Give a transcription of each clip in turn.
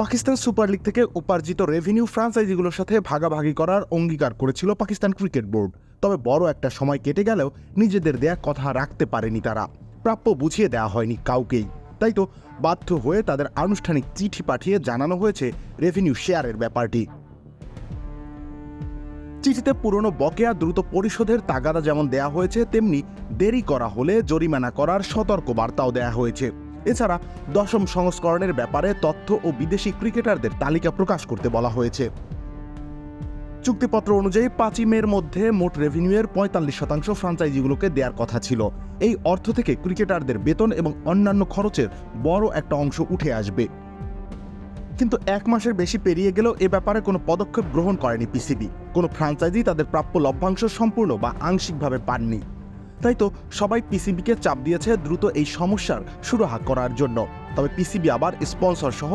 Pakistan super league থেকে উপার্জিত revenue ফ্রাঞ্চাইজিগুলোর সাথে ভাগাভাগি করার অঙ্গীকার করেছিল পাকিস্তান ক্রিকেট বোর্ড। তবে বড় একটা সময় কেটে গেলেও নিজেদের দেয়া কথা রাখতে পারেনি তারা। প্রাপ্য বুঝিয়ে দেওয়া হয়নি কাউকেই। তাই তো বাধ্য হয়ে তাদের আনুষ্ঠানিক চিঠি পাঠিয়ে জানানো হয়েছে রেভিনিউ শেয়ারের ব্যাপারটি। চিঠিতে পুরনো বকেয়া দ্রুত পরিশোধের তাগাদা যেমন দেয়া হয়েছে, তেমনি দেরি করা হলে জরিমানা করার সতর্ক বার্তাও দেয়া হয়েছে। এছাড়া দশম সংস্করণের ব্যাপারে তথ্য ও বিদেশি ক্রিকেটারদের তালিকা প্রকাশ করতে বলা হয়েছে। চুক্তিপত্র অনুযায়ী 5 মের মধ্যে মোট রেভিনিউয়ের 45% ফ্রাঞ্চাইজিগুলোকে দেওয়ার কথা ছিল। এই অর্থ থেকে ক্রিকেটারদের বেতন এবং অন্যান্য খরচের বড় একটা অংশ উঠে আসবে। কিন্তু 1 মাসের বেশি পেরিয়ে গেলেও এ ব্যাপারে কোনো পদক্ষেপ গ্রহণ করেনি পিসিবি। কোনো ফ্রাঞ্চাইজি তাদের প্রাপ্য লভ্যাংশ সম্পূর্ণ বা আংশিকভাবে পাননি। তাই তো সবাই পিসিবিকে চাপ দিয়েছে দ্রুত এই সমস্যার সুরাহা করার জন্য। তবে পিসিবি আবার স্পন্সর সহ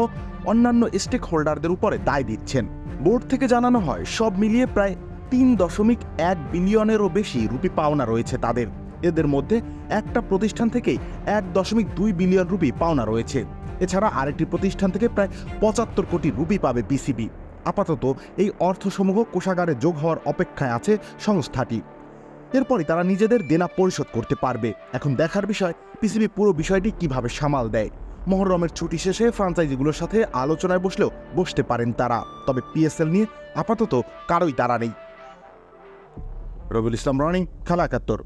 অন্যান্য স্টেক হোল্ডারদের উপরে দায় দিচ্ছেন। বোর্ড থেকে জানানো হয় সব মিলিয়ে প্রায় 3.1 বিলিয়নেরও বেশি রুপি পাওনা রয়েছে তাদের। এদের মধ্যে একটা প্রতিষ্ঠান থেকেই 1.2 বিলিয়ন রুপি পাওনা রয়েছে। এছাড়া আরেকটি প্রতিষ্ঠান থেকে প্রায় 75 কোটি রুপি পাবে পিসিবি। আপাতত এই অর্থসমূহ কোষাগারে যোগ হওয়ার অপেক্ষায় আছে সংস্থাটি। এরপরই তারা নিজেদের দেনা পরিশোধ করতে পারবে। এখন দেখার বিষয় পিসিবি পুরো বিষয়টি কিভাবে সামাল দেয়। মহরমের ছুটি শেষে ফ্রাঞ্চাইজিগুলোর সাথে আলোচনায় বসলেও বসতে পারেন তারা। তবে পিএসএল নিয়ে আপাতত কারোই তাড়া নেই। রবিউল ইসলাম রনি, খেলা 71।